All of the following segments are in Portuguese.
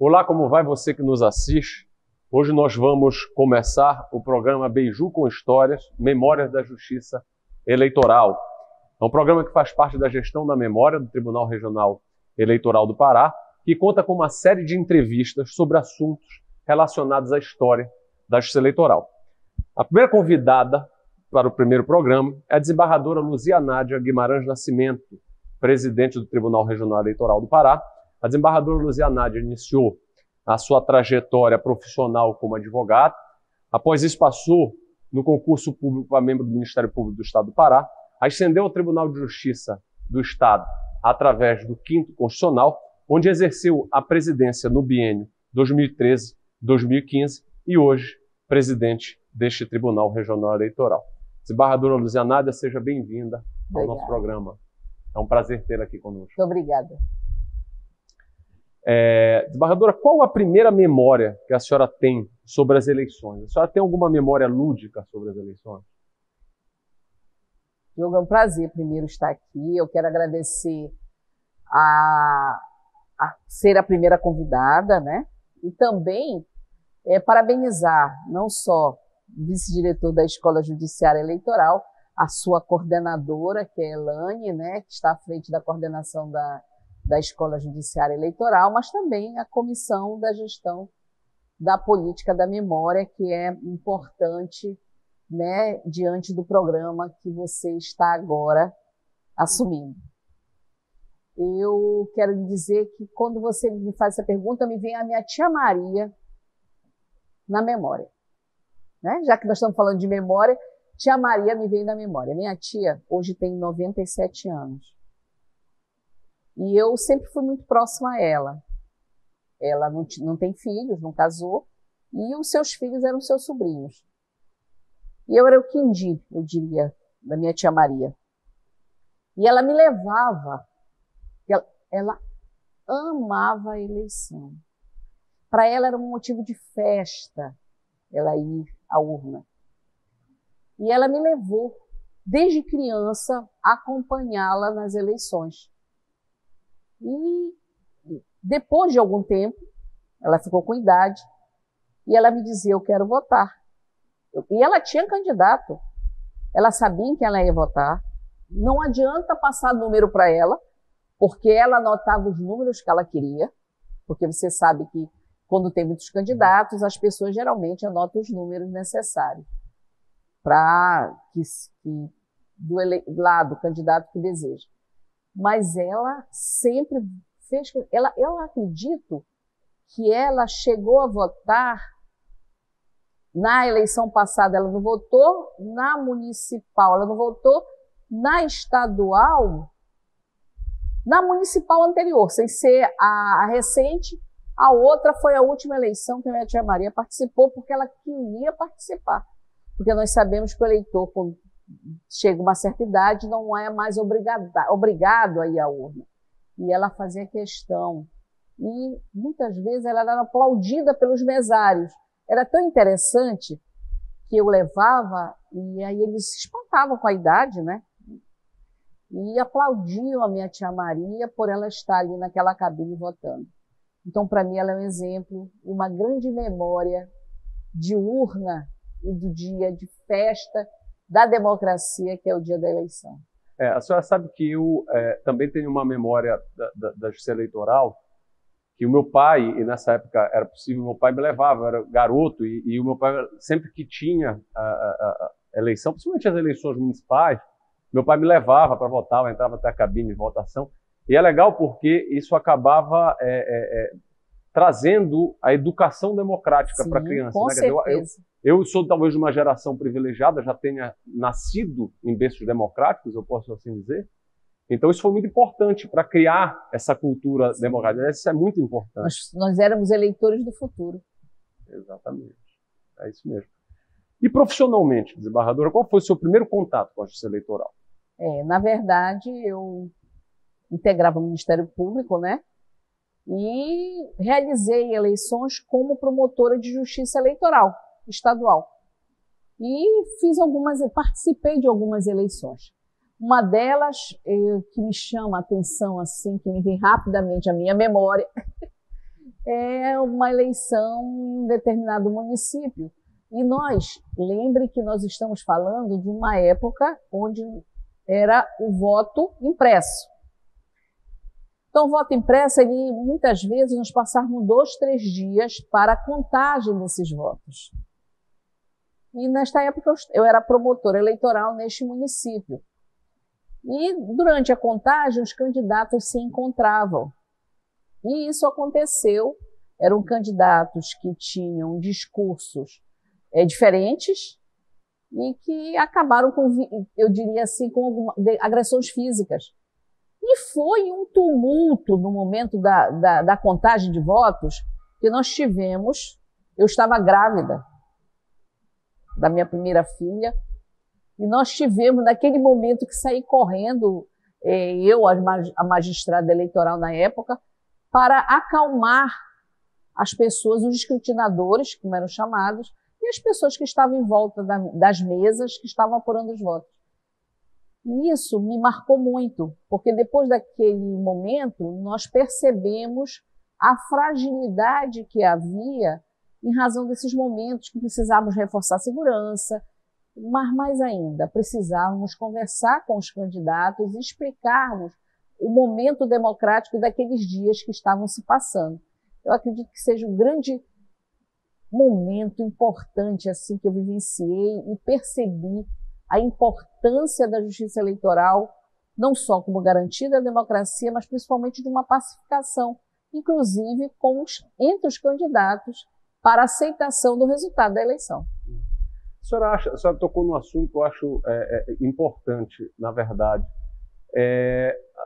Olá, como vai você que nos assiste? Hoje nós vamos começar o programa Beiju com Histórias, Memórias da Justiça Eleitoral. É um programa que faz parte da gestão da memória do Tribunal Regional Eleitoral do Pará, que conta com uma série de entrevistas sobre assuntos relacionados à história da Justiça Eleitoral. A primeira convidada para o primeiro programa é a desembargadora Luzia Nádia Guimarães Nascimento, presidente do Tribunal Regional Eleitoral do Pará. A desembargadora Luzia Nádia iniciou a sua trajetória profissional como advogada. Após isso, passou no concurso público para membro do Ministério Público do Estado do Pará, ascendeu ao Tribunal de Justiça do Estado através do 5º Constitucional, onde exerceu a presidência no biênio 2013-2015 e hoje presidente deste Tribunal Regional Eleitoral. Desembargadora Luzia Nádia, seja bem-vinda ao nosso programa. É um prazer tê-la aqui conosco. Muito obrigada. Desembargadora, qual a primeira memória que a senhora tem sobre as eleições? A senhora tem alguma memória lúdica sobre as eleições? Diogo, é um prazer primeiro estar aqui. Eu quero agradecer a ser a primeira convidada, né? E também parabenizar não só o vice-diretor da Escola Judiciária Eleitoral, a sua coordenadora, que é Elane, né? Que está à frente da coordenação da Escola Judiciária Eleitoral, mas também a Comissão da Gestão da Política da Memória, que é importante, né, diante do programa que você está agora assumindo. Eu quero lhe dizer que quando você me faz essa pergunta, me vem a minha tia Maria na memória. Né? Já que nós estamos falando de memória, tia Maria me vem na memória. Minha tia hoje tem 97 anos. E eu sempre fui muito próxima a ela. Ela não tem filhos, não casou, e os seus filhos eram seus sobrinhos. E eu era o quindi, eu diria, da minha tia Maria. E ela me levava, ela amava a eleição. Para ela era um motivo de festa ela ir à urna. E ela me levou, desde criança, a acompanhá-la nas eleições. E depois de algum tempo, ela ficou com idade, e ela me dizia, eu quero votar. E ela tinha candidato, ela sabia em quem ela ia votar, não adianta passar número para ela, porque ela anotava os números que ela queria, porque você sabe que quando tem muitos candidatos, as pessoas geralmente anotam os números necessários para do candidato que deseja. Mas ela sempre fez... Eu acredito que ela chegou a votar na eleição passada, ela não votou na municipal, ela não votou na estadual, na municipal anterior, sem ser a recente. A outra foi a última eleição que a minha tia Maria participou, porque ela queria participar. Porque nós sabemos que o eleitor, quando chega a uma certa idade, não é mais obrigado a ir à urna. E ela fazia questão. E muitas vezes ela era aplaudida pelos mesários. Era tão interessante que eu levava, e aí eles se espantavam com a idade, né? E aplaudiam a minha tia Maria por ela estar ali naquela cabine votando. Então, para mim, ela é um exemplo, uma grande memória de urna e do dia de festa da democracia, que é o dia da eleição. A senhora sabe que eu também tenho uma memória da Justiça Eleitoral, que o meu pai, e nessa época era possível, meu pai me levava, eu era garoto, e o meu pai, sempre que tinha a eleição, principalmente as eleições municipais, meu pai me levava para votar, eu entrava até a cabine de votação. E é legal porque isso acabava trazendo a educação democrática para a criança. Com certeza. Eu sou talvez de uma geração privilegiada, já tenha nascido em berços democráticos, eu posso assim dizer. Então isso foi muito importante para criar essa cultura democrática. Isso é muito importante. Nós éramos eleitores do futuro. Exatamente. É isso mesmo. E profissionalmente, desembargadora, qual foi o seu primeiro contato com a Justiça Eleitoral? Na verdade, eu integrava o Ministério Público, né? E realizei eleições como promotora de justiça eleitoral estadual. E participei de algumas eleições. Uma delas que me chama a atenção, assim, que me vem rapidamente à minha memória, é uma eleição em um determinado município. E lembre que nós estamos falando de uma época onde era o voto impresso. Então, o voto impresso, muitas vezes, nós passávamos 2, 3 dias para a contagem desses votos. E, nesta época, eu era promotora eleitoral neste município. E, durante a contagem, os candidatos se encontravam. E isso aconteceu. Eram candidatos que tinham discursos diferentes e que acabaram com, eu diria assim, com agressões físicas. E foi um tumulto no momento da contagem de votos que nós tivemos. Eu estava grávida da minha primeira filha e nós tivemos, naquele momento, que sair correndo, eu, a magistrada eleitoral na época, para acalmar as pessoas, os escrutinadores, como eram chamados, e as pessoas que estavam em volta das mesas, que estavam apurando os votos. E isso me marcou muito, porque depois daquele momento, nós percebemos a fragilidade que havia em razão desses momentos que precisávamos reforçar a segurança, mas mais ainda, precisávamos conversar com os candidatos e explicarmos o momento democrático daqueles dias que estavam se passando. Eu acredito que seja um grande momento importante assim que eu vivenciei e percebi a importância da justiça eleitoral, não só como garantia da democracia, mas principalmente de uma pacificação, inclusive entre os candidatos, para a aceitação do resultado da eleição. A senhora tocou num assunto que eu acho importante, na verdade.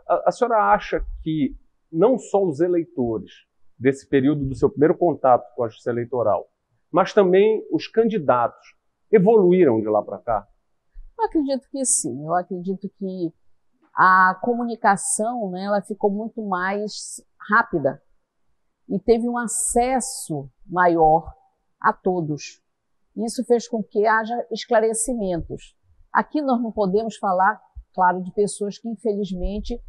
A senhora acha que não só os eleitores desse período do seu primeiro contato com a justiça eleitoral, mas também os candidatos evoluíram de lá para cá? Eu acredito que sim. Eu acredito que a comunicação, né, ela ficou muito mais rápida e teve um acesso maior a todos. Isso fez com que haja esclarecimentos. Aqui nós não podemos falar, claro, de pessoas que, infelizmente,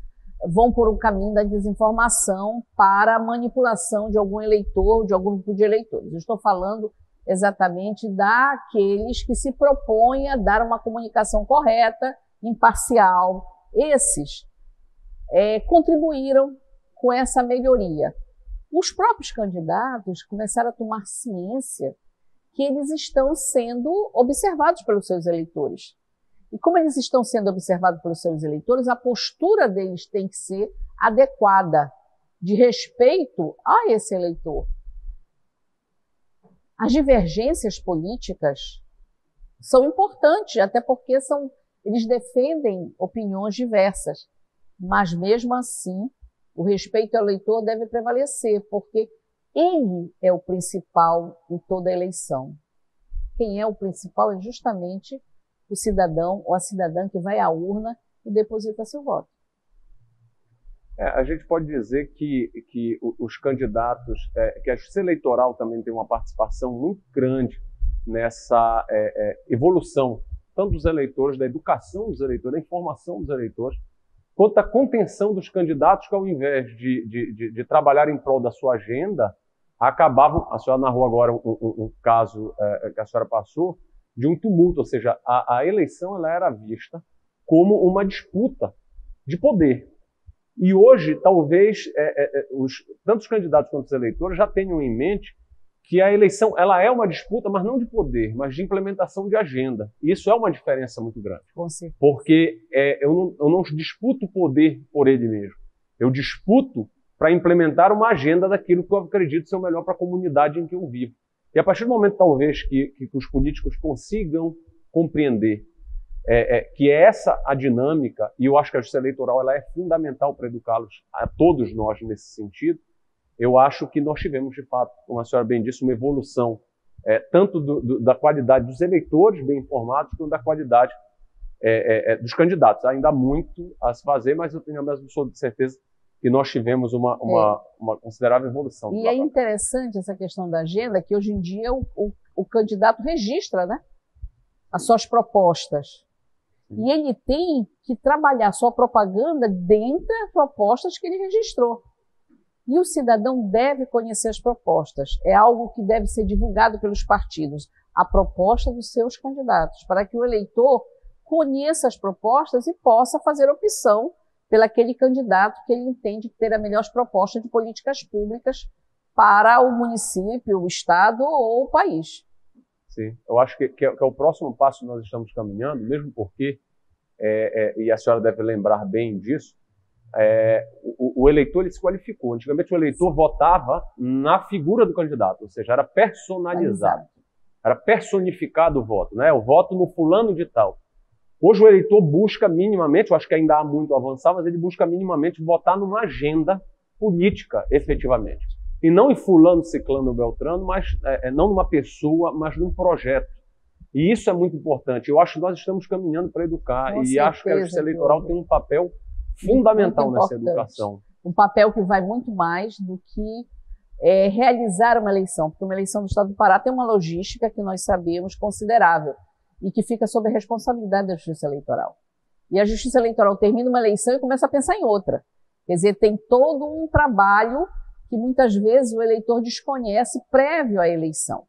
vão por um caminho da desinformação para a manipulação de algum eleitor, de algum grupo de eleitores. Eu estou falando exatamente daqueles que se propõem a dar uma comunicação correta, imparcial. Esses contribuíram com essa melhoria. Os próprios candidatos começaram a tomar ciência que eles estão sendo observados pelos seus eleitores. E como eles estão sendo observados pelos seus eleitores, a postura deles tem que ser adequada, de respeito a esse eleitor. As divergências políticas são importantes, até porque eles defendem opiniões diversas, mas mesmo assim o respeito ao eleitor deve prevalecer, porque ele é o principal em toda a eleição. Quem é o principal é justamente o cidadão ou a cidadã que vai à urna e deposita seu voto. A gente pode dizer que os candidatos, que a justiça eleitoral também tem uma participação muito grande nessa evolução, tanto dos eleitores, da educação dos eleitores, da informação dos eleitores, quanto da contenção dos candidatos que, ao invés de trabalhar em prol da sua agenda, acabavam. A senhora narrou agora um caso que a senhora passou, de um tumulto, ou seja, a eleição ela era vista como uma disputa de poder. E hoje, talvez, tanto os candidatos quanto os eleitores já tenham em mente que a eleição ela é uma disputa, mas não de poder, mas de implementação de agenda. E isso é uma diferença muito grande. Com certeza. Porque eu não disputo o poder por ele mesmo. Eu disputo para implementar uma agenda daquilo que eu acredito ser o melhor para a comunidade em que eu vivo. E a partir do momento, talvez, que os políticos consigam compreender que é essa a dinâmica, e eu acho que a justiça eleitoral ela é fundamental para educá-los, a todos nós nesse sentido, eu acho que nós tivemos, de fato, como a senhora bem disse, uma evolução tanto da qualidade dos eleitores bem informados, quanto da qualidade dos candidatos. Ainda há muito a se fazer, mas eu tenho a mesma certeza que nós tivemos uma considerável evolução. E é interessante essa questão da agenda, que hoje em dia o candidato registra, né, as suas propostas. E ele tem que trabalhar sua propaganda dentro das propostas que ele registrou. E o cidadão deve conhecer as propostas. É algo que deve ser divulgado pelos partidos, a proposta dos seus candidatos, para que o eleitor conheça as propostas e possa fazer opção pelaquele candidato que ele entende ter a melhor proposta de políticas públicas para o município, o estado ou o país. Sim, eu acho que é o próximo passo que nós estamos caminhando, mesmo porque, e a senhora deve lembrar bem disso, o eleitor ele se qualificou. Antigamente o eleitor votava na figura do candidato, ou seja, era personalizado, era personificado o voto, né? O voto no fulano de tal. Hoje o eleitor busca minimamente, eu acho que ainda há muito a avançar, mas ele busca minimamente votar numa agenda política, efetivamente. E não em fulano, ciclano ou beltrano, mas não numa pessoa, mas num projeto. E isso é muito importante. Eu acho que nós estamos caminhando para educar. Com e certeza, acho que a justiça eleitoral tem um papel fundamental nessa educação. Um papel que vai muito mais do que realizar uma eleição. Porque uma eleição do Estado do Pará tem uma logística que nós sabemos considerável e que fica sob a responsabilidade da Justiça Eleitoral. E a Justiça Eleitoral termina uma eleição e começa a pensar em outra. Quer dizer, tem todo um trabalho que muitas vezes o eleitor desconhece prévio à eleição.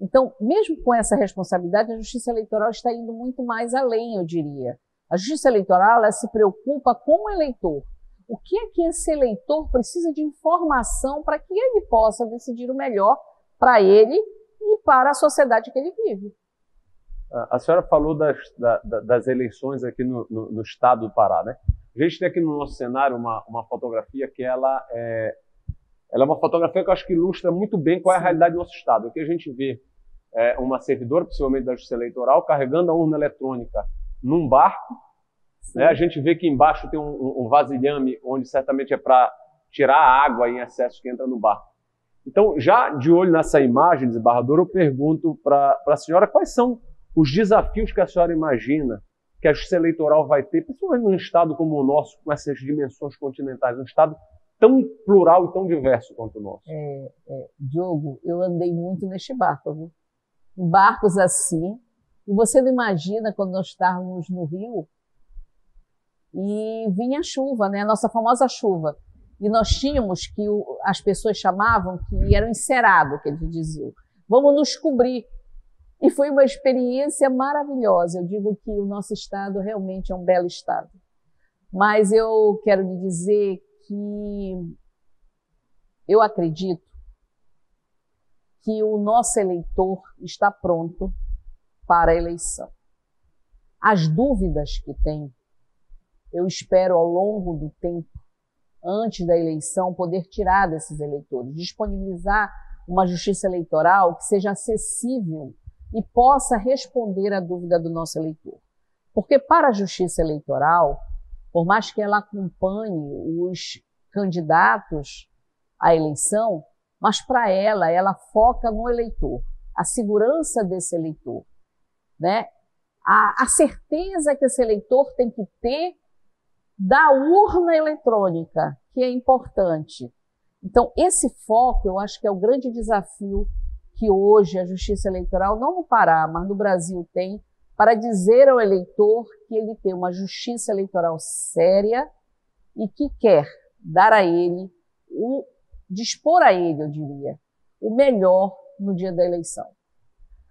Então, mesmo com essa responsabilidade, a Justiça Eleitoral está indo muito mais além, eu diria. A Justiça Eleitoral ela se preocupa com o eleitor. O que é que esse eleitor precisa de informação para que ele possa decidir o melhor para ele e para a sociedade que ele vive? A senhora falou das eleições aqui no estado do Pará, né? A gente tem aqui no nosso cenário uma fotografia que ela é uma fotografia que eu acho que ilustra muito bem qual é a realidade do nosso estado. Aqui a gente vê uma servidora, possivelmente da Justiça Eleitoral, carregando a urna eletrônica num barco. Né? A gente vê que embaixo tem um vasilhame, onde certamente é para tirar a água em excesso que entra no barco. Então, já de olho nessa imagem desembargadora, eu pergunto para a senhora quais são os desafios que a senhora imagina que a Justiça Eleitoral vai ter, principalmente num estado como o nosso, com essas dimensões continentais, um estado tão plural e tão diverso quanto o nosso. Diogo, eu andei muito neste barco, viu? Em barcos assim, e você não imagina quando nós estávamos no Rio e vinha a chuva, né? A nossa famosa chuva. E nós tínhamos que as pessoas chamavam que era um encerado, que eles diziam. Vamos nos cobrir. E foi uma experiência maravilhosa. Eu digo que o nosso estado realmente é um belo estado. Mas eu quero lhe dizer que eu acredito que o nosso eleitor está pronto para a eleição. As dúvidas que tem, eu espero ao longo do tempo, antes da eleição, poder tirar desses eleitores, disponibilizar uma justiça eleitoral que seja acessível e possa responder à dúvida do nosso eleitor. Porque para a justiça eleitoral, por mais que ela acompanhe os candidatos à eleição, mas para ela foca no eleitor, a segurança desse eleitor, né? A certeza que esse eleitor tem que ter da urna eletrônica, que é importante. Então, esse foco, eu acho que é o grande desafio que hoje a Justiça Eleitoral, não no Pará, mas no Brasil tem, para dizer ao eleitor que ele tem uma justiça eleitoral séria e que quer dar a ele, dispor a ele, eu diria, o melhor no dia da eleição.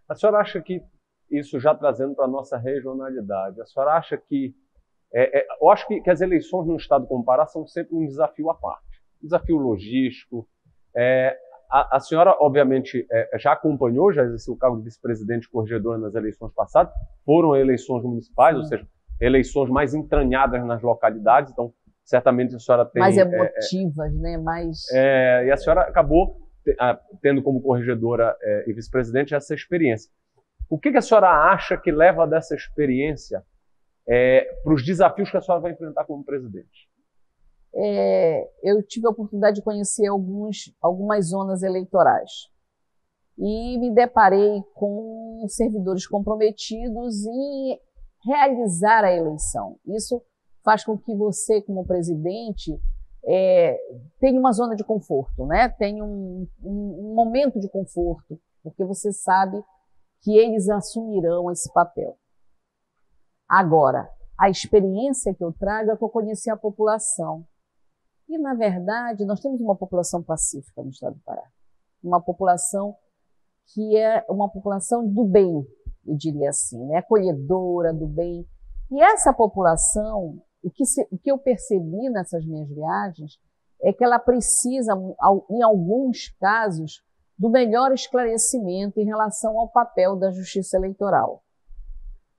A senhora acha que, isso já trazendo para a nossa regionalidade, a senhora acha que, eu acho que as eleições no estado como o Pará são sempre um desafio à parte, desafio logístico. A senhora, obviamente, já acompanhou, já exerceu o cargo de vice-presidente corregedora nas eleições passadas, foram eleições municipais, ou seja, eleições mais entranhadas nas localidades, então certamente a senhora tem... Mais emotivas, né? E a senhora acabou tendo como corregedora e vice-presidente essa experiência. O que a senhora acha que leva dessa experiência para os desafios que a senhora vai enfrentar como presidente? Eu tive a oportunidade de conhecer algumas zonas eleitorais e me deparei com servidores comprometidos em realizar a eleição. Isso faz com que você, como presidente, tenha uma zona de conforto, né? Tenha um momento de conforto, porque você sabe que eles assumirão esse papel. Agora, a experiência que eu trago é que eu conheci a população. E, na verdade, nós temos uma população pacífica no estado do Pará. Uma população que é uma população do bem, eu diria assim, né? Acolhedora, do bem. E essa população, o que eu percebi nessas minhas viagens é que ela precisa, em alguns casos, do melhor esclarecimento em relação ao papel da justiça eleitoral.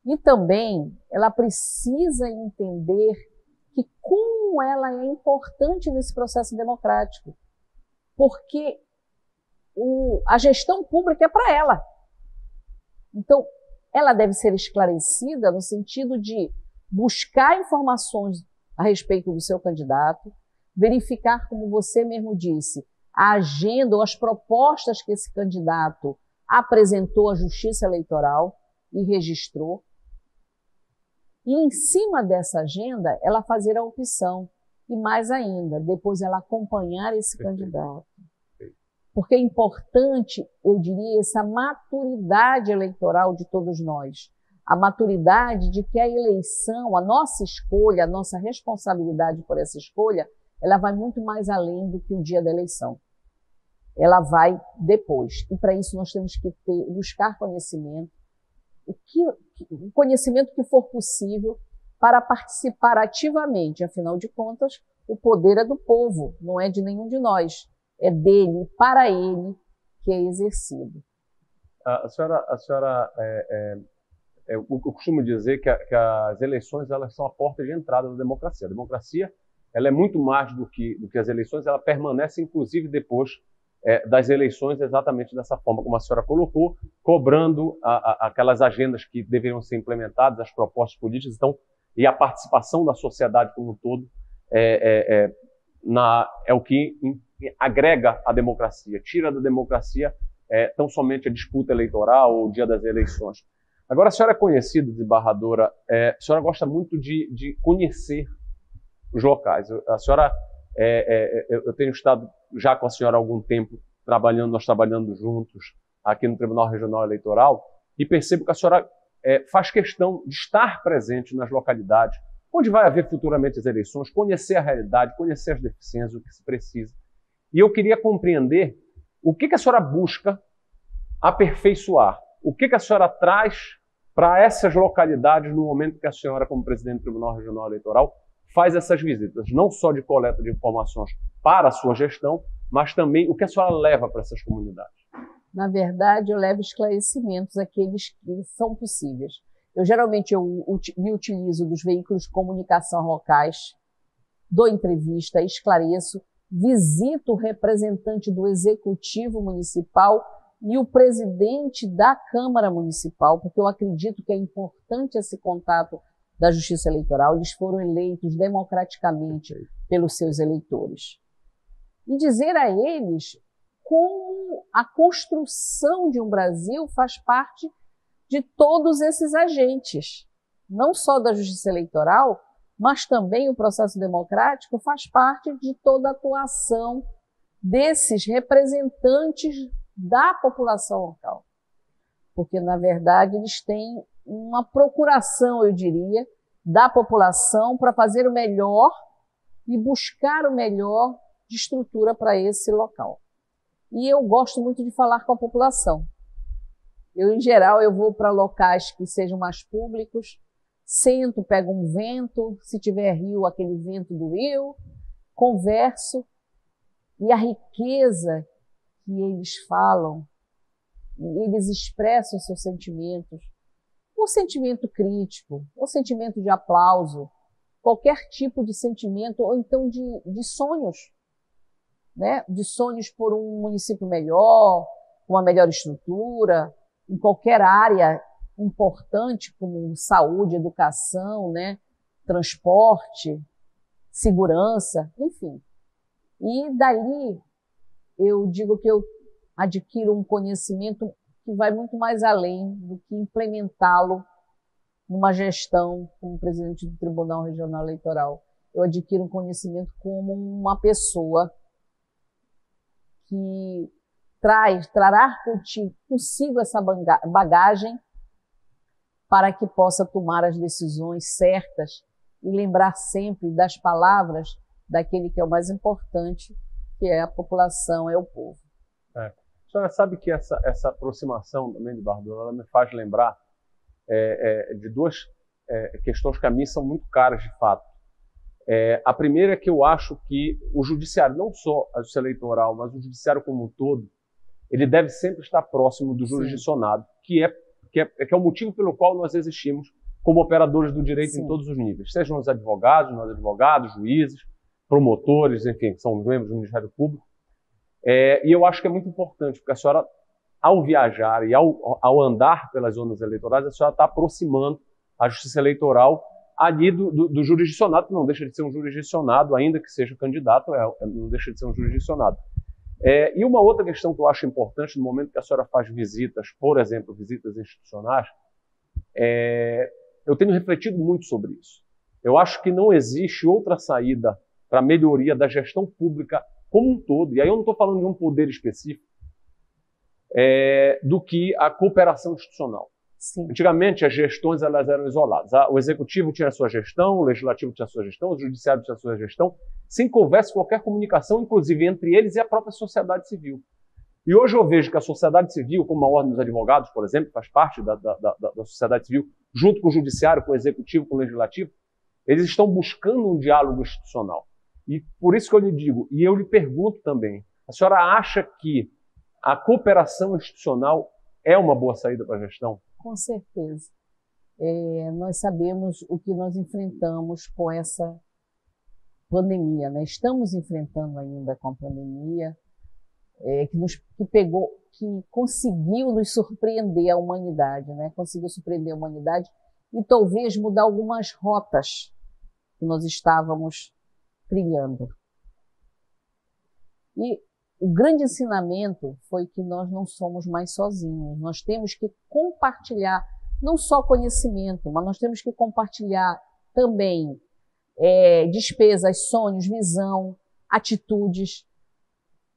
E também ela precisa entender que como ela é importante nesse processo democrático, porque a gestão pública é para ela. Então, ela deve ser esclarecida no sentido de buscar informações a respeito do seu candidato, verificar, como você mesmo disse, a agenda ou as propostas que esse candidato apresentou à Justiça Eleitoral e registrou. E, em cima dessa agenda, ela fazer a opção. E, mais ainda, depois ela acompanhar esse candidato. Porque é importante, eu diria, essa maturidade eleitoral de todos nós. A maturidade de que a eleição, a nossa escolha, a nossa responsabilidade por essa escolha, ela vai muito mais além do que o dia da eleição. Ela vai depois. E para isso nós temos que buscar conhecimento, o conhecimento que for possível para participar ativamente. Afinal de contas, o poder é do povo, não é de nenhum de nós. É dele, para ele, que é exercido. A senhora eu costumo dizer que as eleições elas são a porta de entrada da democracia. A democracia ela é muito mais do que as eleições, ela permanece inclusive depois das eleições exatamente dessa forma, como a senhora colocou, cobrando aquelas agendas que deveriam ser implementadas, as propostas políticas, então, e a participação da sociedade como um todo é o que agrega a democracia, tira da democracia tão somente a disputa eleitoral ou o dia das eleições. Agora, a senhora é conhecida, desembargadora, a senhora gosta muito de conhecer os locais. A senhora, eu tenho estado já com a senhora há algum tempo nós trabalhando juntos aqui no Tribunal Regional Eleitoral e percebo que a senhora faz questão de estar presente nas localidades onde vai haver futuramente as eleições, conhecer a realidade, conhecer as deficiências, o que se precisa. E eu queria compreender o que a senhora busca aperfeiçoar, o que a senhora traz para essas localidades no momento que a senhora, como presidente do Tribunal Regional Eleitoral, faz essas visitas, não só de coleta de informações para a sua gestão, mas também o que a senhora leva para essas comunidades. Na verdade, eu levo esclarecimentos àqueles que são possíveis. Geralmente me utilizo dos veículos de comunicação locais, dou entrevista, esclareço, visito o representante do Executivo Municipal e o presidente da Câmara Municipal, porque eu acredito que é importante esse contato da Justiça Eleitoral. Eles foram eleitos democraticamente pelos seus eleitores. E dizer a eles como a construção de um Brasil faz parte de todos esses agentes, não só da Justiça Eleitoral, mas também o processo democrático faz parte de toda a atuação desses representantes da população local. Porque, na verdade, eles têm uma procuração, eu diria, da população para fazer o melhor e buscar o melhor de estrutura para esse local. E eu gosto muito de falar com a população. Em geral, eu vou para locais que sejam mais públicos, sento, pego um vento, se tiver rio, aquele vento do rio, converso, e a riqueza que eles falam, eles expressam seus sentimentos, o sentimento crítico, o sentimento de aplauso, qualquer tipo de sentimento, ou então de sonhos, né? De sonhos por um município melhor, uma melhor estrutura, em qualquer área importante, como saúde, educação, né? Transporte, segurança, enfim. E dali eu digo que eu adquiro um conhecimento que vai muito mais além do que implementá-lo numa gestão como presidente do Tribunal Regional Eleitoral. Eu adquiro um conhecimento como uma pessoa que trará consigo essa bagagem para que possa tomar as decisões certas e lembrar sempre das palavras daquele que é o mais importante, que é a população, é o povo. A senhora sabe que essa aproximação também de Bardolo, ela me faz lembrar de duas questões que a mim são muito caras de fato. A primeira é que eu acho que o judiciário, não só a justiça eleitoral, mas o judiciário como um todo, ele deve sempre estar próximo do jurisdicionado, que é o motivo pelo qual nós existimos como operadores do direito em todos os níveis, sejam os advogados, nós advogados, juízes, promotores, enfim, são membros do Ministério Público. E eu acho que é muito importante, porque a senhora, ao viajar e ao andar pelas zonas eleitorais, a senhora está aproximando a justiça eleitoral ali do jurisdicionado, que não deixa de ser um jurisdicionado, ainda que seja candidato, não deixa de ser um jurisdicionado. E uma outra questão que eu acho importante no momento que a senhora faz visitas, por exemplo, visitas institucionais, eu tenho refletido muito sobre isso. Eu acho que não existe outra saída para a melhoria da gestão pública como um todo, e aí eu não estou falando de um poder específico, do que a cooperação institucional. Sim. Antigamente, as gestões elas eram isoladas. O executivo tinha a sua gestão, o legislativo tinha a sua gestão, o judiciário tinha a sua gestão, sem que houvesse qualquer comunicação, inclusive entre eles e a própria sociedade civil. E hoje eu vejo que a sociedade civil, como a Ordem dos Advogados, por exemplo, faz parte da sociedade civil, junto com o judiciário, com o executivo, com o legislativo, eles estão buscando um diálogo institucional. E por isso que eu lhe digo, e eu lhe pergunto também, a senhora acha que a cooperação institucional é uma boa saída para a gestão? Com certeza. Nós sabemos o que nós enfrentamos com essa pandemia, né? Estamos enfrentando ainda com a pandemia, que conseguiu nos surpreender a humanidade, né? Conseguiu surpreender a humanidade e talvez mudar algumas rotas que nós estávamos trilhando. E o grande ensinamento foi que nós não somos mais sozinhos. Nós temos que compartilhar não só conhecimento, mas nós temos que compartilhar também despesas, sonhos, visão, atitudes.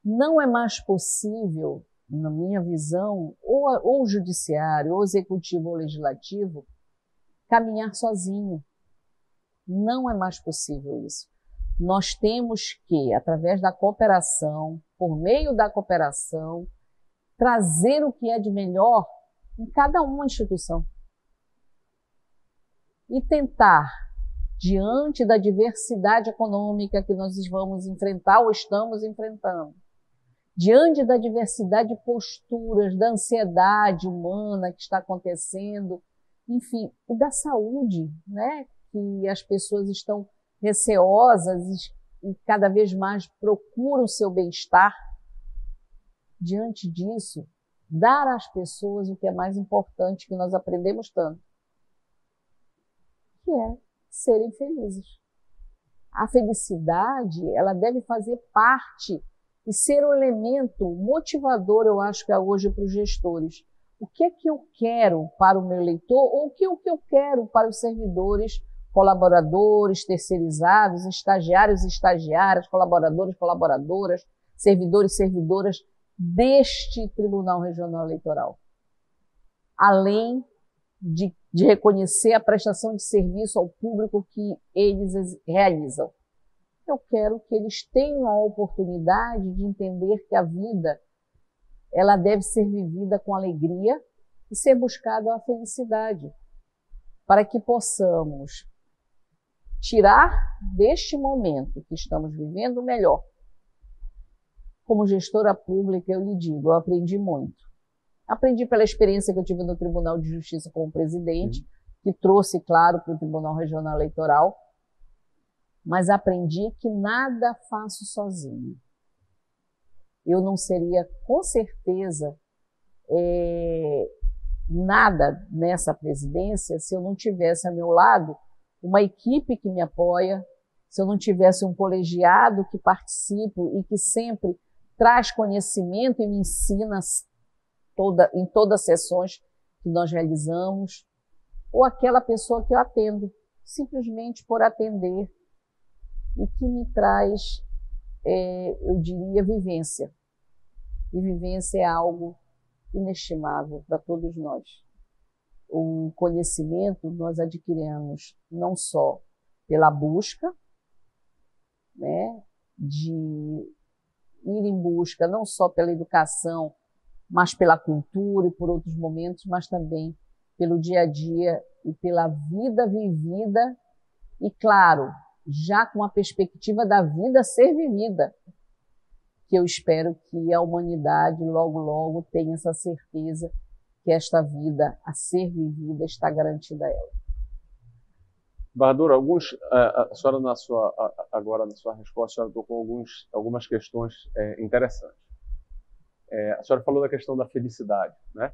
Não é mais possível, na minha visão, ou o judiciário, ou o executivo, ou o legislativo, caminhar sozinho. Não é mais possível isso. Nós temos que, através da cooperação, por meio da cooperação, trazer o que é de melhor em cada uma instituição. E tentar, diante da diversidade econômica que nós vamos enfrentar ou estamos enfrentando, diante da diversidade de posturas, da ansiedade humana que está acontecendo, enfim, e da saúde, né? Que as pessoas estão receosas e cada vez mais procuram o seu bem-estar. Diante disso, dar às pessoas o que é mais importante, que nós aprendemos tanto, que é serem felizes. A felicidade, ela deve fazer parte e ser um elemento motivador, eu acho que é hoje para os gestores. O que é que eu quero para o meu eleitor ou o que eu quero para os servidores, colaboradores, terceirizados, estagiários e estagiárias, colaboradores, colaboradoras, servidores, servidoras deste Tribunal Regional Eleitoral. Além de reconhecer a prestação de serviço ao público que eles realizam. Eu quero que eles tenham a oportunidade de entender que a vida ela deve ser vivida com alegria e ser buscada a felicidade, para que possamos tirar deste momento que estamos vivendo o melhor. Como gestora pública, eu lhe digo, eu aprendi muito. Aprendi pela experiência que eu tive no Tribunal de Justiça como presidente, que trouxe, claro, para o Tribunal Regional Eleitoral, mas aprendi que nada faço sozinho. Eu não seria, com certeza, nada nessa presidência se eu não tivesse ao meu lado uma equipe que me apoia, se eu não tivesse um colegiado que participe e que sempre traz conhecimento e me ensina em todas as sessões que nós realizamos, ou aquela pessoa que eu atendo, simplesmente por atender, e que me traz, eu diria, vivência. E vivência é algo inestimável para todos nós. O conhecimento nós adquirimos não só pela busca, né, de ir em busca não só pela educação, mas pela cultura e por outros momentos, mas também pelo dia a dia e pela vida vivida e, claro, já com a perspectiva da vida ser vivida, que eu espero que a humanidade logo, logo tenha essa certeza que esta vida a ser vivida está garantida a ela. Barbadora, a senhora agora na sua resposta, a senhora tocou algumas questões interessantes. A senhora falou da questão da felicidade, né?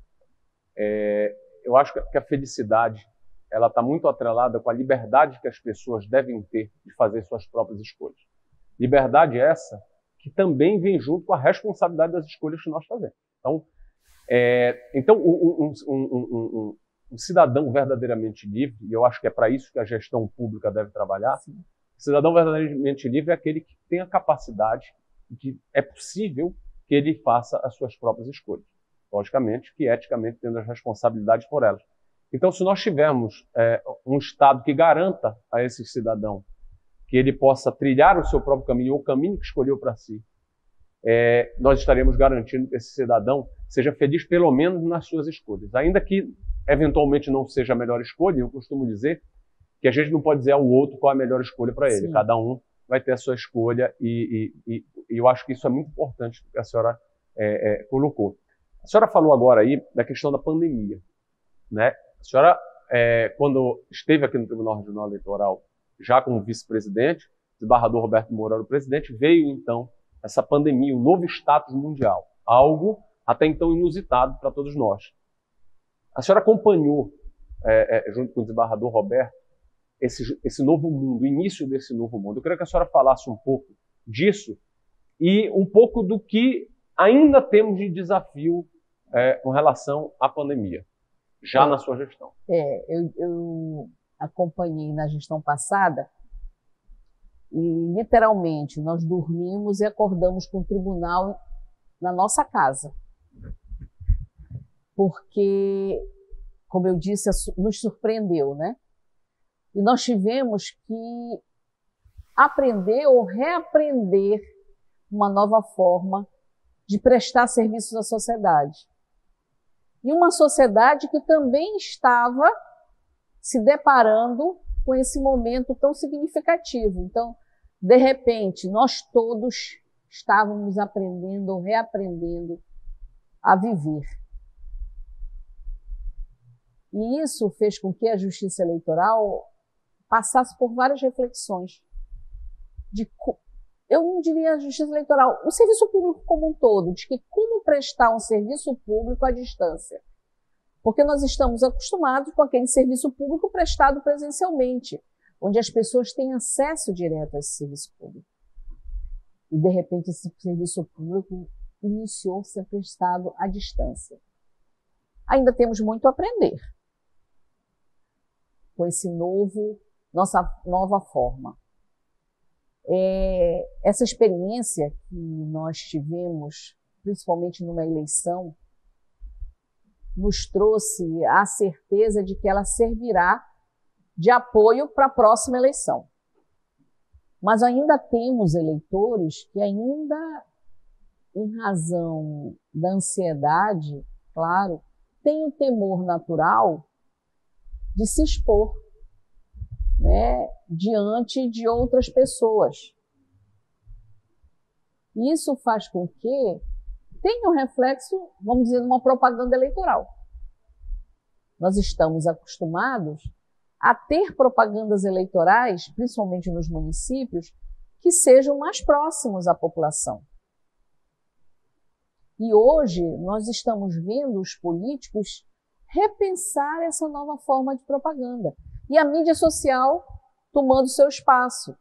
Eu acho que a felicidade ela está muito atrelada com a liberdade que as pessoas devem ter de fazer suas próprias escolhas. Liberdade essa que também vem junto com a responsabilidade das escolhas que nós fazemos. Então, um cidadão verdadeiramente livre, e eu acho que é para isso que a gestão pública deve trabalhar, sim. O cidadão verdadeiramente livre é aquele que tem a capacidade de que é possível que ele faça as suas próprias escolhas. Logicamente que eticamente tendo as responsabilidades por elas. Então, se nós tivermos um Estado que garanta a esse cidadão que ele possa trilhar o seu próprio caminho, ou o caminho que escolheu para si, nós estaremos garantindo que esse cidadão seja feliz pelo menos nas suas escolhas. Ainda que eventualmente não seja a melhor escolha, eu costumo dizer que a gente não pode dizer ao outro qual é a melhor escolha para ele. Sim. Cada um vai ter a sua escolha e eu acho que isso é muito importante que a senhora colocou. A senhora falou agora aí da questão da pandemia, né? A senhora, quando esteve aqui no Tribunal Regional Eleitoral, já como vice-presidente, o desembargador Roberto Moura era o presidente, veio então essa pandemia, um novo status mundial, algo até então inusitado para todos nós. A senhora acompanhou, junto com o desembargador Roberto, esse novo mundo, o início desse novo mundo. Eu queria que a senhora falasse um pouco disso e um pouco do que ainda temos de desafio com relação à pandemia, já na sua gestão. Eu acompanhei na gestão passada e, literalmente, nós dormimos e acordamos com o tribunal na nossa casa. Porque, como eu disse, nos surpreendeu, né? E nós tivemos que aprender ou reaprender uma nova forma de prestar serviços à sociedade. E uma sociedade que também estava se deparando com esse momento tão significativo. Então, de repente, nós todos estávamos aprendendo ou reaprendendo a viver. E isso fez com que a Justiça Eleitoral passasse por várias reflexões. Eu não diria a Justiça Eleitoral, o serviço público como um todo, de que como prestar um serviço público à distância. Porque nós estamos acostumados com aquele serviço público prestado presencialmente, onde as pessoas têm acesso direto a esse serviço público. E, de repente, esse serviço público iniciou a ser prestado à distância. Ainda temos muito a aprender com nossa nova forma. Essa experiência que nós tivemos, principalmente numa eleição, nos trouxe a certeza de que ela servirá de apoio para a próxima eleição. Mas ainda temos eleitores que ainda, em razão da ansiedade, claro, têm o temor natural de se expor, né, diante de outras pessoas. Isso faz com que tenha um reflexo, vamos dizer, de uma propaganda eleitoral. Nós estamos acostumados a ter propagandas eleitorais, principalmente nos municípios, que sejam mais próximos à população. E hoje nós estamos vendo os políticos repensar essa nova forma de propaganda. E a mídia social tomando seu espaço.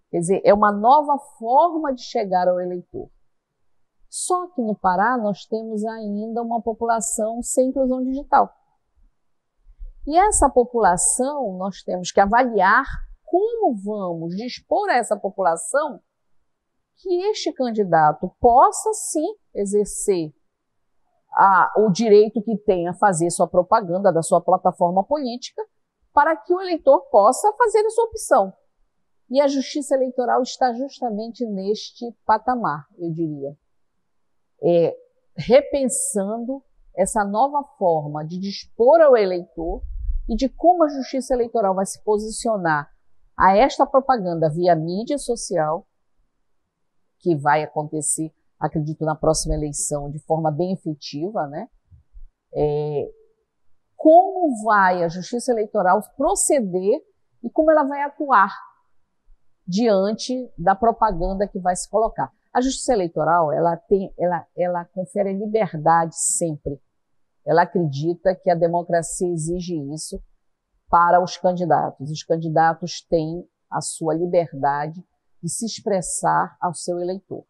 Quer dizer, é uma nova forma de chegar ao eleitor. Só que no Pará nós temos ainda uma população sem inclusão digital. E essa população nós temos que avaliar como vamos dispor a essa população que este candidato possa sim exercer o direito que tem a fazer sua propaganda da sua plataforma política para que o eleitor possa fazer a sua opção. E a justiça eleitoral está justamente neste patamar, eu diria. Repensando essa nova forma de dispor ao eleitor e de como a justiça eleitoral vai se posicionar a esta propaganda via mídia social, que vai acontecer, acredito, na próxima eleição de forma bem efetiva, né? Como vai a justiça eleitoral proceder e como ela vai atuar diante da propaganda que vai se colocar. A justiça eleitoral, ela confere liberdade sempre. Ela acredita que a democracia exige isso para os candidatos. Os candidatos têm a sua liberdade de se expressar ao seu eleitor.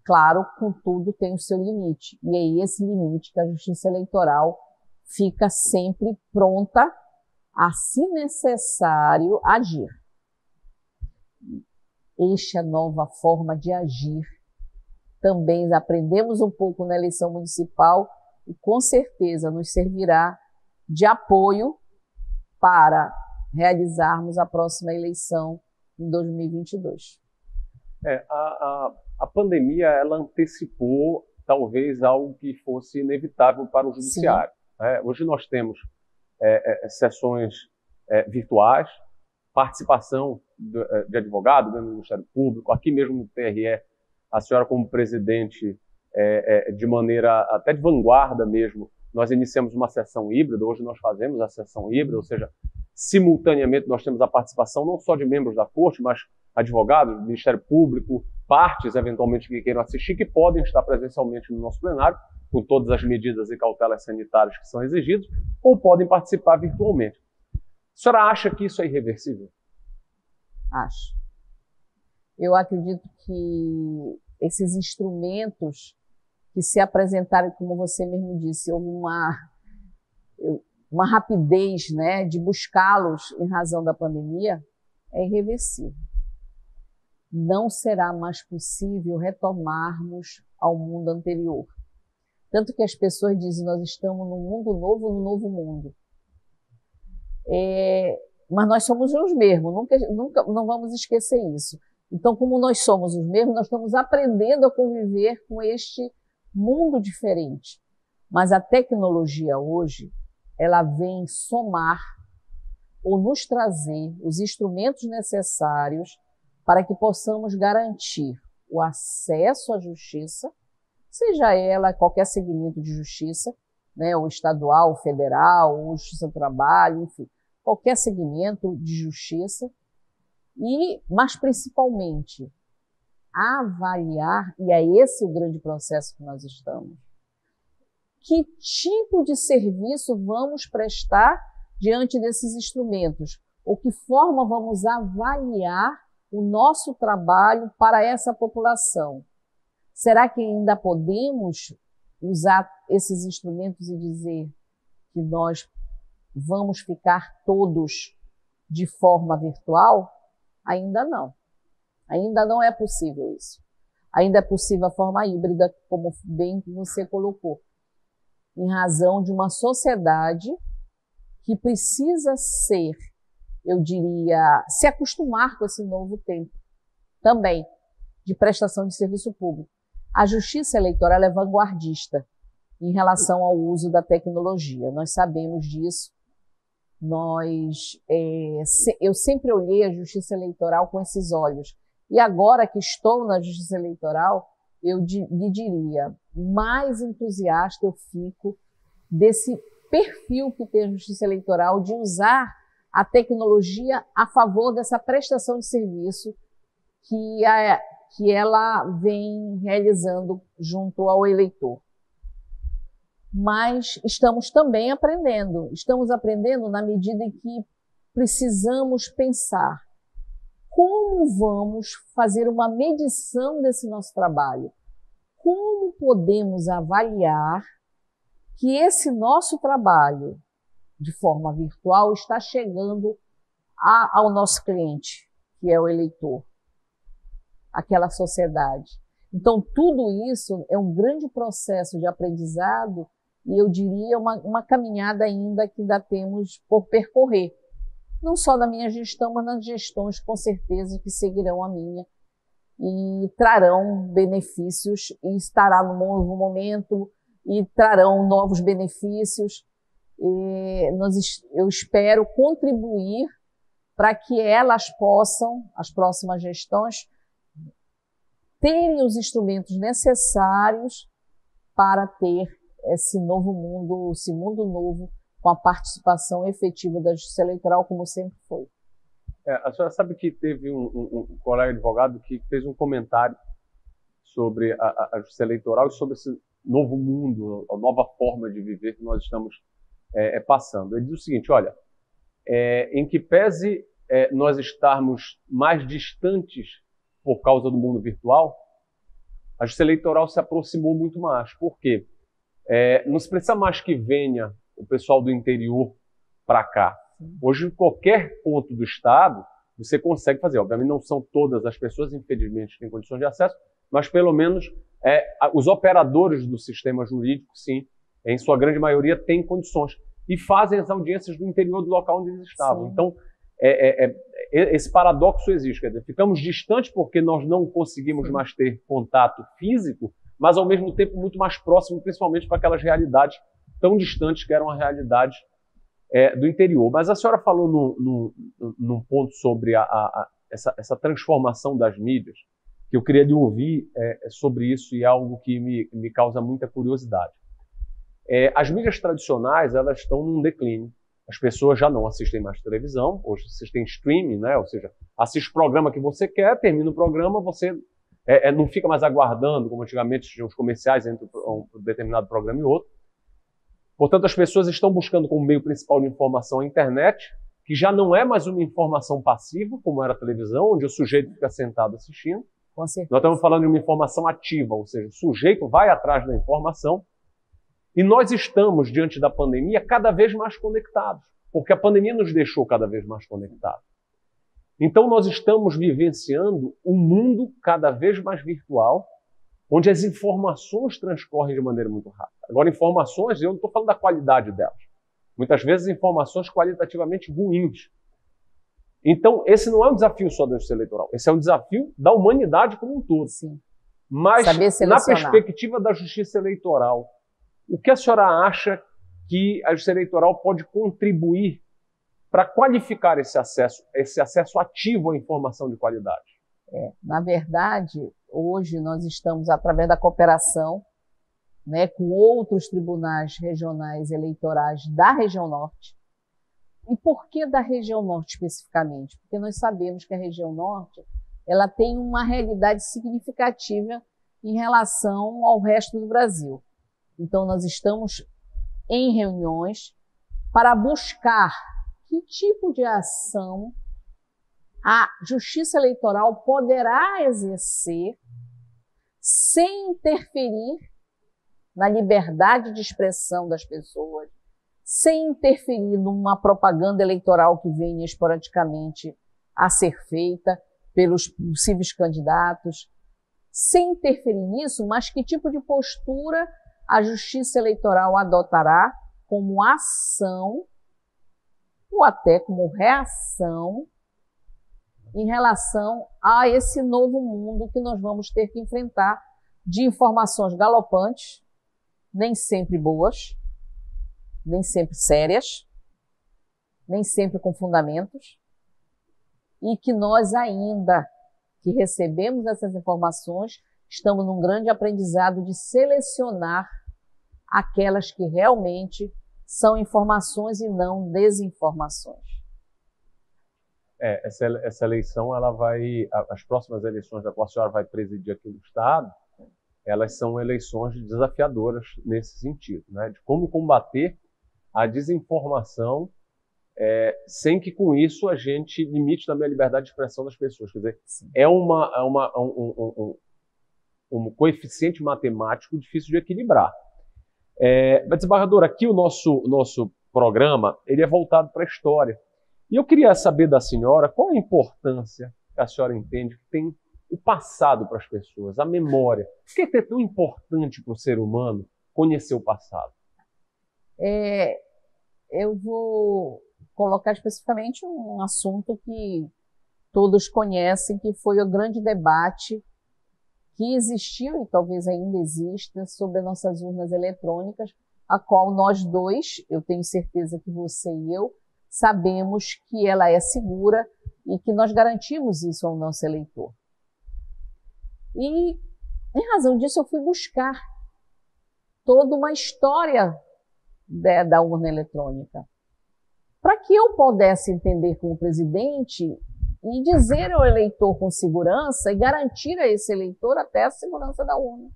Claro, contudo, tem o seu limite. E é esse limite que a justiça eleitoral fica sempre pronta a, se necessário, agir. Esta é a nova forma de agir. Também aprendemos um pouco na eleição municipal e com certeza nos servirá de apoio para realizarmos a próxima eleição em 2022. A pandemia, ela antecipou talvez algo que fosse inevitável para o judiciário. Hoje nós temos sessões virtuais, participação de advogado dentro do Ministério Público, aqui mesmo no TRE, a senhora como presidente, de maneira até de vanguarda mesmo, nós iniciamos uma sessão híbrida, hoje nós fazemos a sessão híbrida, ou seja, simultaneamente nós temos a participação não só de membros da Corte, mas advogados do Ministério Público, partes eventualmente que queiram assistir, que podem estar presencialmente no nosso plenário, com todas as medidas e cautelas sanitárias que são exigidas, ou podem participar virtualmente. A senhora acha que isso é irreversível? Acho. Eu acredito que esses instrumentos que se apresentaram, como você mesmo disse, houve uma rapidez, né, de buscá-los em razão da pandemia, é irreversível. Não será mais possível retomarmos ao mundo anterior. Tanto que as pessoas dizem, nós estamos num mundo novo, num novo mundo. Mas nós somos os mesmos, nunca não vamos esquecer isso. Então, como nós somos os mesmos, nós estamos aprendendo a conviver com este mundo diferente. Mas a tecnologia hoje, ela vem somar ou nos trazer os instrumentos necessários para que possamos garantir o acesso à justiça, seja ela qualquer segmento de justiça, né, ou estadual, federal, ou justiça do trabalho, enfim, qualquer segmento de justiça, mas principalmente avaliar, e é esse o grande processo que nós estamos, que tipo de serviço vamos prestar diante desses instrumentos, ou que forma vamos avaliar o nosso trabalho para essa população. Será que ainda podemos usar esses instrumentos e dizer que nós vamos ficar todos de forma virtual? Ainda não. Ainda não é possível isso. Ainda é possível a forma híbrida, como bem você colocou, em razão de uma sociedade que precisa ser, eu diria, se acostumar com esse novo tempo também de prestação de serviço público. A justiça eleitoral é vanguardista em relação ao uso da tecnologia. Nós sabemos disso. Eu sempre olhei a justiça eleitoral com esses olhos. E agora que estou na justiça eleitoral, eu lhe diria, mais entusiasta eu fico desse perfil que tem a justiça eleitoral de usar a tecnologia a favor dessa prestação de serviço que ela vem realizando junto ao eleitor. Mas estamos também aprendendo. Estamos aprendendo na medida em que precisamos pensar como vamos fazer uma medição desse nosso trabalho. Como podemos avaliar que esse nosso trabalho, de forma virtual, está chegando ao nosso cliente, que é o eleitor, aquela sociedade. Então, tudo isso é um grande processo de aprendizado e eu diria uma caminhada ainda que ainda temos por percorrer. não só na minha gestão, mas nas gestões com certeza que seguirão a minha e trarão benefícios e estará no novo momento e trarão novos benefícios. Eu espero contribuir para que elas possam, as próximas gestões, terem os instrumentos necessários para ter esse novo mundo, esse mundo novo, com a participação efetiva da Justiça Eleitoral, como sempre foi. A senhora sabe que teve um colega advogado que fez um comentário sobre a Justiça Eleitoral e sobre esse novo mundo, a nova forma de viver que nós estamos passando. Ele diz o seguinte, olha, em que pese nós estarmos mais distantes por causa do mundo virtual, a Justiça Eleitoral se aproximou muito mais. Por quê? Não se precisa mais que venha o pessoal do interior para cá. Hoje, em qualquer ponto do Estado, você consegue fazer. Obviamente, não são todas as pessoas, infelizmente, que têm condições de acesso, mas, pelo menos, os operadores do sistema jurídico, sim, em sua grande maioria, têm condições. E fazem as audiências do interior do local onde eles estavam. Sim. Então, esse paradoxo existe. Quer dizer, ficamos distantes porque nós não conseguimos Sim. mais ter contato físico, mas, ao mesmo tempo, muito mais próximo, principalmente para aquelas realidades tão distantes que eram a realidade do interior. Mas a senhora falou num ponto sobre essa transformação das mídias, que eu queria lhe ouvir sobre isso, e é algo que me causa muita curiosidade. As mídias tradicionais, elas estão num declínio. As pessoas já não assistem mais televisão, hoje assistem streaming, né? Ou seja, assiste o programa que você quer, termina o programa, você não fica mais aguardando, como antigamente tinha os comerciais entre um determinado programa e outro. Portanto, as pessoas estão buscando como meio principal de informação a internet, que já não é mais uma informação passiva, como era a televisão, onde o sujeito fica sentado assistindo. Nós estamos falando de uma informação ativa, ou seja, o sujeito vai atrás da informação. E nós estamos, diante da pandemia, cada vez mais conectados, porque a pandemia nos deixou cada vez mais conectados. Então, nós estamos vivenciando um mundo cada vez mais virtual, onde as informações transcorrem de maneira muito rápida. Agora, informações, eu não estou falando da qualidade delas. Muitas vezes, informações qualitativamente ruins. Então, esse não é um desafio só da Justiça Eleitoral, esse é um desafio da humanidade como um todo. Sim. Mas, na perspectiva da Justiça Eleitoral, o que a senhora acha que a Justiça Eleitoral pode contribuir para qualificar esse acesso ativo à informação de qualidade? Na verdade, hoje nós estamos, através da cooperação, né, com outros tribunais regionais eleitorais da região norte. E por que da região norte especificamente? Porque nós sabemos que a região norte ela tem uma realidade significativa em relação ao resto do Brasil. Então, nós estamos em reuniões para buscar que tipo de ação a Justiça Eleitoral poderá exercer sem interferir na liberdade de expressão das pessoas, sem interferir numa propaganda eleitoral que venha esporadicamente a ser feita pelos possíveis candidatos, sem interferir nisso, mas que tipo de postura a Justiça Eleitoral adotará como ação ou até como reação em relação a esse novo mundo que nós vamos ter que enfrentar de informações galopantes, nem sempre boas, nem sempre sérias, nem sempre com fundamentos, e que nós ainda que recebemos essas informações estamos num grande aprendizado de selecionar aquelas que realmente são informações e não desinformações. Essa eleição, ela vai, as próximas eleições da qual a senhora vai presidir aqui no Estado, elas são eleições desafiadoras nesse sentido, né? De como combater a desinformação sem que com isso a gente limite também a liberdade de expressão das pessoas. Quer dizer, é um coeficiente matemático difícil de equilibrar. Desembargador, aqui o nosso programa ele é voltado para a história. E eu queria saber da senhora qual a importância que a senhora entende que tem o passado para as pessoas, a memória. Por que é tão importante para o ser humano conhecer o passado? Eu vou colocar especificamente um assunto que todos conhecem, que foi o grande debate que existiu e talvez ainda exista sobre nossas urnas eletrônicas, a qual nós dois, eu tenho certeza que você e eu, sabemos que ela é segura e que nós garantimos isso ao nosso eleitor. E, em razão disso, eu fui buscar toda uma história da urna eletrônica, para que eu pudesse entender como presidente e dizer ao eleitor com segurança e garantir a esse eleitor até a segurança da urna.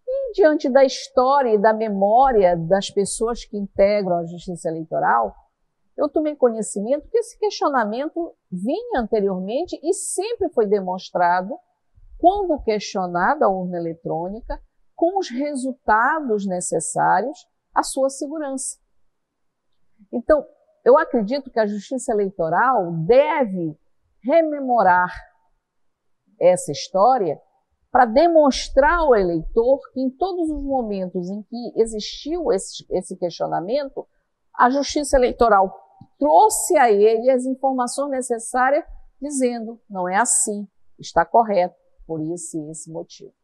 E diante da história e da memória das pessoas que integram a Justiça Eleitoral, eu tomei conhecimento que esse questionamento vinha anteriormente e sempre foi demonstrado, quando questionada a urna eletrônica, com os resultados necessários à sua segurança. Então, eu acredito que a Justiça Eleitoral deve rememorar essa história para demonstrar ao eleitor que em todos os momentos em que existiu esse questionamento, a Justiça Eleitoral trouxe a ele as informações necessárias dizendo, não é assim, está correto, por isso e esse motivo.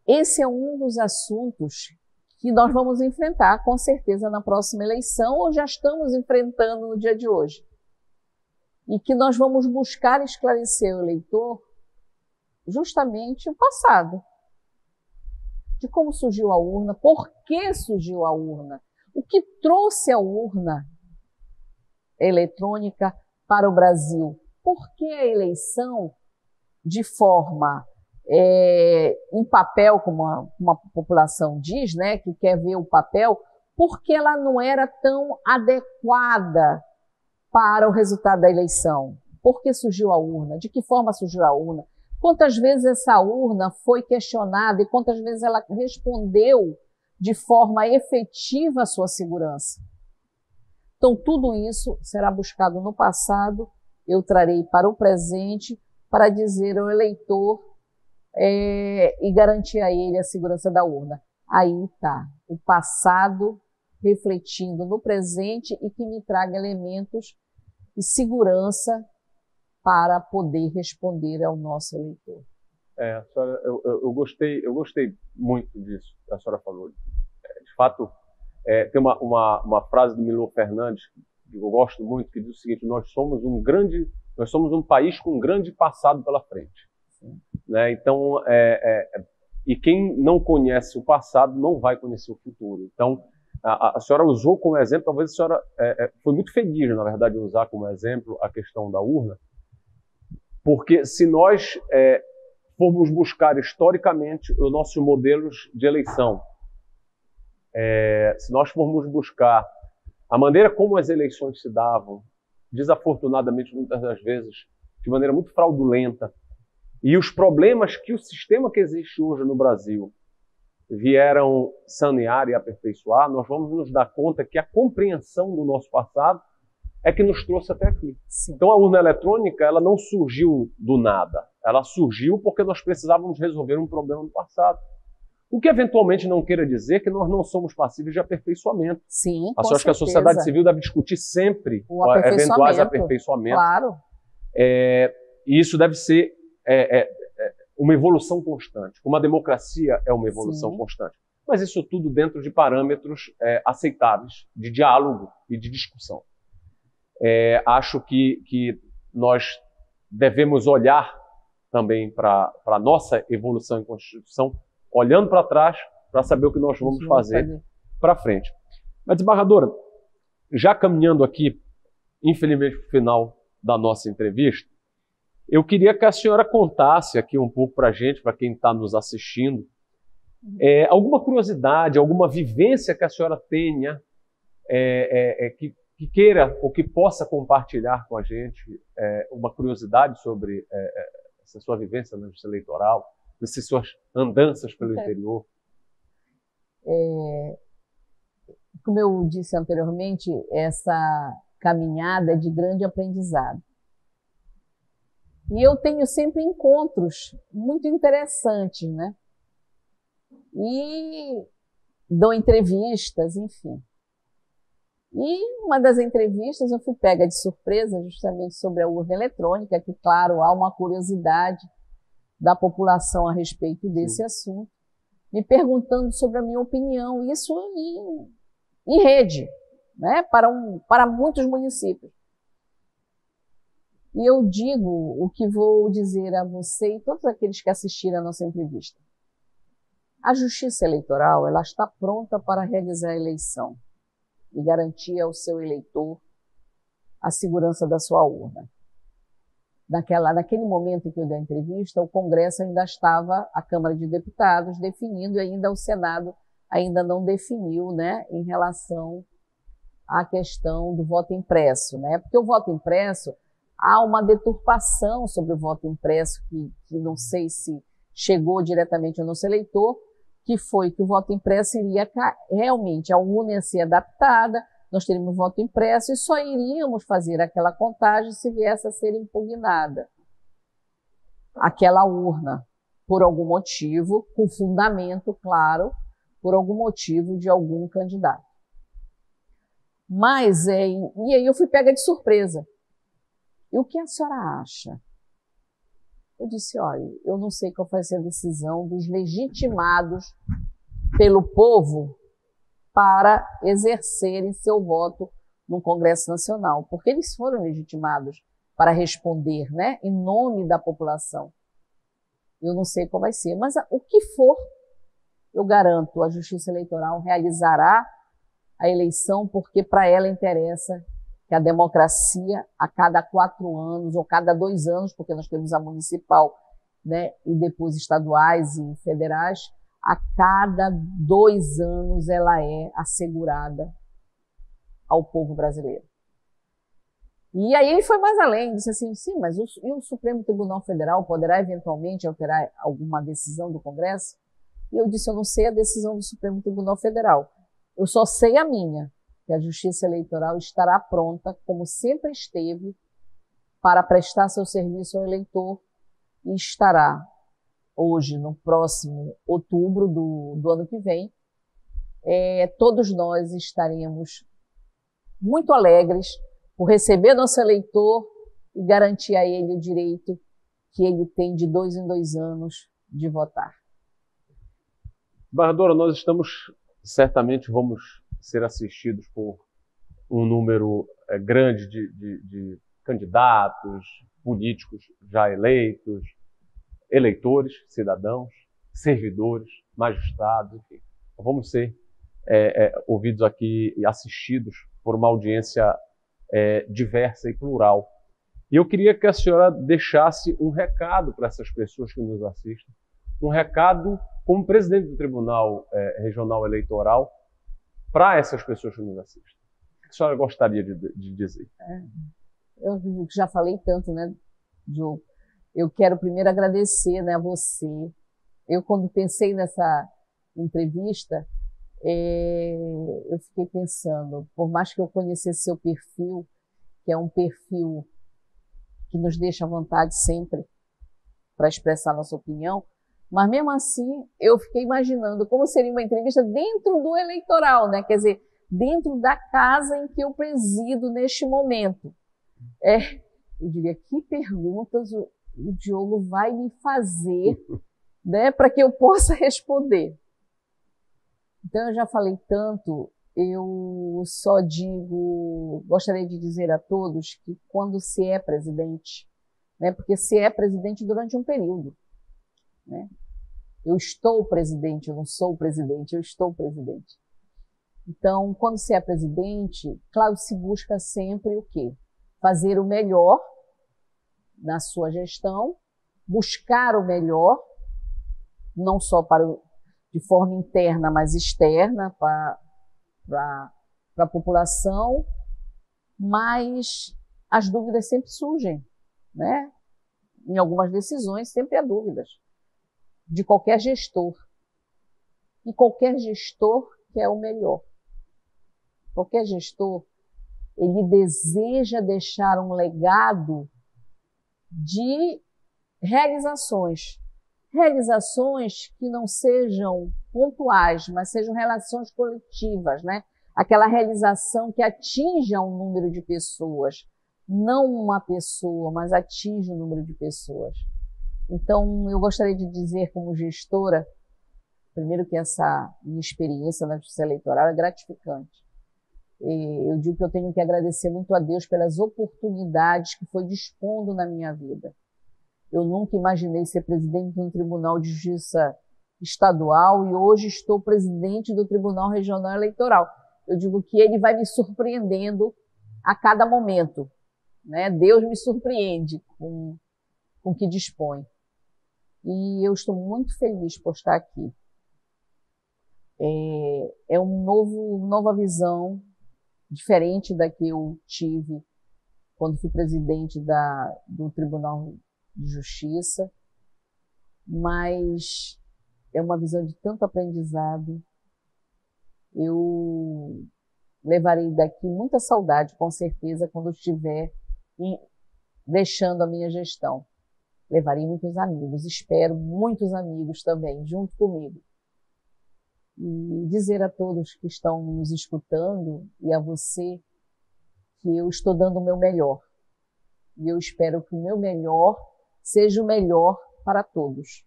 Esse é um dos assuntos que nós vamos enfrentar, com certeza, na próxima eleição, ou já estamos enfrentando no dia de hoje. E que nós vamos buscar esclarecer ao eleitor justamente o passado. De como surgiu a urna, por que surgiu a urna, o que trouxe a urna eletrônica para o Brasil, por que a eleição de forma em papel, como uma população diz, né, que quer ver o papel, porque ela não era tão adequada para o resultado da eleição. Por que surgiu a urna? De que forma surgiu a urna? Quantas vezes essa urna foi questionada e quantas vezes ela respondeu de forma efetiva a sua segurança? Então, tudo isso será buscado no passado, eu trarei para o presente para dizer ao eleitor e garantir a ele a segurança da urna. Aí está o passado refletindo no presente e que me traga elementos de segurança para poder responder ao nosso eleitor. Senhora, eu gostei muito disso que a senhora falou. De fato, tem uma frase do Milor Fernandes que eu gosto muito, que diz o seguinte: nós somos um país com um grande passado pela frente. Né? Então, e quem não conhece o passado não vai conhecer o futuro. Então, a senhora usou como exemplo, talvez a senhora foi muito feliz, na verdade, em usar como exemplo a questão da urna, porque se nós formos buscar historicamente os nossos modelos de eleição, se nós formos buscar a maneira como as eleições se davam, desafortunadamente, muitas das vezes, de maneira muito fraudulenta, e os problemas que o sistema que existe hoje no Brasil vieram sanear e aperfeiçoar, nós vamos nos dar conta que a compreensão do nosso passado é que nos trouxe até aqui. Sim. Então a urna eletrônica, ela não surgiu do nada. Ela surgiu porque nós precisávamos resolver um problema no passado. O que eventualmente não queira dizer que nós não somos passíveis de aperfeiçoamento. Sim, com certeza. Acho que a sociedade civil deve discutir sempre eventuais aperfeiçoamentos. Claro. E isso deve ser uma evolução constante. Como a democracia é uma evolução constante. Mas isso tudo dentro de parâmetros aceitáveis, de diálogo e de discussão. Acho que nós devemos olhar também para a nossa evolução em Constituição, olhando para trás para saber o que nós vamos fazer para frente. Mas, desembargadora, já caminhando aqui, infelizmente, para o final da nossa entrevista, eu queria que a senhora contasse aqui um pouco para a gente, para quem está nos assistindo, alguma curiosidade, alguma vivência que a senhora tenha, que queira ou que possa compartilhar com a gente, uma curiosidade sobre essa sua vivência na Justiça Eleitoral, essas suas andanças pelo interior. Como eu disse anteriormente, essa caminhada é de grande aprendizado. E eu tenho sempre encontros muito interessantes, né? E dou entrevistas, enfim. E uma das entrevistas eu fui pega de surpresa justamente sobre a urna eletrônica, que, claro, há uma curiosidade da população a respeito desse assunto, me perguntando sobre a minha opinião, isso em rede, né, para muitos municípios. E eu digo o que vou dizer a você e todos aqueles que assistiram a nossa entrevista. A Justiça Eleitoral, ela está pronta para realizar a eleição e garantir ao seu eleitor a segurança da sua urna. Naquele momento em que eu dei a entrevista, o Congresso ainda estava, a Câmara de Deputados, definindo, e ainda o Senado ainda não definiu, né, em relação à questão do voto impresso, né? Porque o voto impresso, há uma deturpação sobre o voto impresso que não sei se chegou diretamente ao nosso eleitor, que foi que o voto impresso iria realmente, a urna ia ser adaptada, nós teríamos voto impresso e só iríamos fazer aquela contagem se viesse a ser impugnada aquela urna, por algum motivo, com fundamento, claro, por algum motivo de algum candidato. Mas, e aí eu fui pega de surpresa. E o que a senhora acha? Eu disse, olha, eu não sei qual vai ser a decisão dos legitimados pelo povo para exercerem seu voto no Congresso Nacional, porque eles foram legitimados para responder, né, em nome da população. Eu não sei qual vai ser, mas o que for, eu garanto, a Justiça Eleitoral realizará a eleição, porque para ela interessa que a democracia, a cada 4 anos ou cada 2 anos, porque nós temos a municipal, né, e depois estaduais e federais, a cada 2 anos ela é assegurada ao povo brasileiro. E aí ele foi mais além, disse assim, sim, mas o Supremo Tribunal Federal poderá eventualmente alterar alguma decisão do Congresso? E eu disse, eu não sei a decisão do Supremo Tribunal Federal, eu só sei a minha, que a Justiça Eleitoral estará pronta, como sempre esteve, para prestar seu serviço ao eleitor e estará hoje, no próximo outubro do ano que vem, todos nós estaremos muito alegres por receber nosso eleitor e garantir a ele o direito que ele tem de 2 em 2 anos de votar. Desembargadora, nós certamente vamos ser assistidos por um número grande de candidatos, políticos já eleitos, eleitores, cidadãos, servidores, magistrados, enfim. Vamos ser ouvidos aqui e assistidos por uma audiência diversa e plural. E eu queria que a senhora deixasse um recado para essas pessoas que nos assistem, um recado como presidente do Tribunal Regional Eleitoral para essas pessoas que nos assistem. O que a senhora gostaria de dizer? Eu já falei tanto, né, Diogo? Eu quero primeiro agradecer, né, a você. Eu, quando pensei nessa entrevista, eu fiquei pensando, por mais que eu conhecesse seu perfil, que é um perfil que nos deixa à vontade sempre para expressar nossa opinião, mas mesmo assim eu fiquei imaginando como seria uma entrevista dentro do eleitoral, né? Quer dizer, dentro da casa em que eu presido neste momento. Eu diria, que perguntas o Diogo vai me fazer, né, para que eu possa responder. Então eu já falei tanto, eu só gostaria de dizer a todos que quando se é presidente, né, porque se é presidente durante um período, né? Eu estou presidente, eu não sou presidente, eu estou presidente. Então, quando se é presidente, claro, se busca sempre o quê? Fazer o melhor na sua gestão, buscar o melhor, não só de forma interna, mas externa para a população, mas as dúvidas sempre surgem, né? Em algumas decisões sempre há dúvidas de qualquer gestor. E qualquer gestor quer o melhor. Qualquer gestor, ele deseja deixar um legado de realizações. Realizações que não sejam pontuais, mas sejam relações coletivas, né? aquela realização que atinja um número de pessoas, não uma pessoa, mas atinge um número de pessoas. Então, eu gostaria de dizer, como gestora, primeiro que essa minha experiência na Justiça Eleitoral é gratificante. Eu digo que eu tenho que agradecer muito a Deus pelas oportunidades que foi dispondo na minha vida. Eu nunca imaginei ser presidente de um Tribunal de Justiça estadual e hoje estou presidente do Tribunal Regional Eleitoral. Eu digo que ele vai me surpreendendo a cada momento, né? Deus me surpreende com o que dispõe. E eu estou muito feliz por estar aqui. É nova visão, diferente da que eu tive quando fui presidente do Tribunal de Justiça, mas é uma visão de tanto aprendizado. Eu levarei daqui muita saudade, com certeza, quando eu estiver deixando a minha gestão. Levarei muitos amigos, espero muitos amigos também, junto comigo. E dizer a todos que estão nos escutando e a você que eu estou dando o meu melhor. E eu espero que o meu melhor seja o melhor para todos.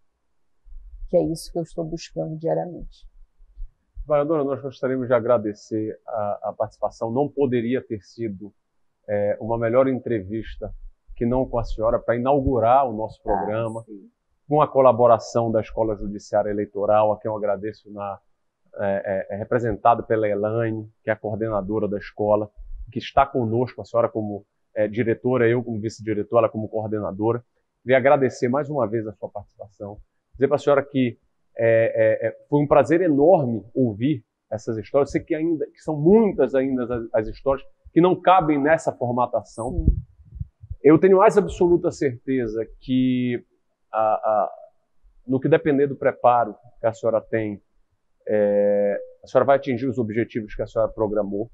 Que é isso que eu estou buscando diariamente. Vereadora, nós gostaríamos de agradecer a participação. Não poderia ter sido uma melhor entrevista que não com a senhora para inaugurar o nosso programa, com a colaboração da Escola Judiciária Eleitoral, a quem eu agradeço representado pela Elaine, que é a coordenadora da escola, que está conosco, a senhora como diretora, eu como vice-diretor, ela como coordenadora. Queria agradecer mais uma vez a sua participação, dizer para a senhora que foi um prazer enorme ouvir essas histórias. Sei que são muitas ainda as histórias que não cabem nessa formatação. Sim. Eu tenho mais absoluta certeza que, no que depender do preparo que a senhora tem, a senhora vai atingir os objetivos que a senhora programou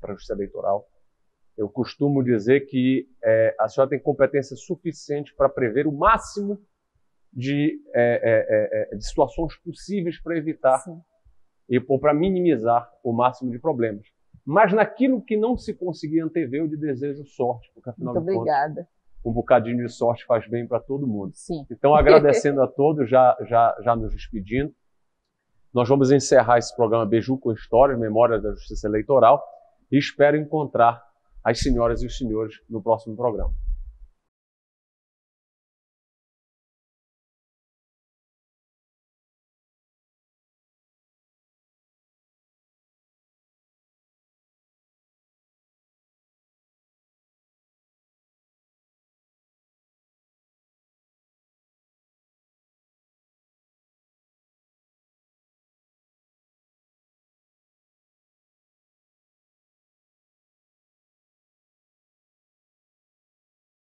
para a Justiça Eleitoral. Eu costumo dizer que a senhora tem competência suficiente para prever o máximo de situações possíveis para evitar ou para minimizar o máximo de problemas. Mas naquilo que não se conseguir antever, eu lhe desejo sorte, porque afinal muito de contas, obrigada. Um bocadinho de sorte faz bem para todo mundo. Sim. Então, agradecendo a todos, já nos despedindo, nós vamos encerrar esse programa Beiju com Histórias, Memórias da Justiça Eleitoral, e espero encontrar as senhoras e os senhores no próximo programa.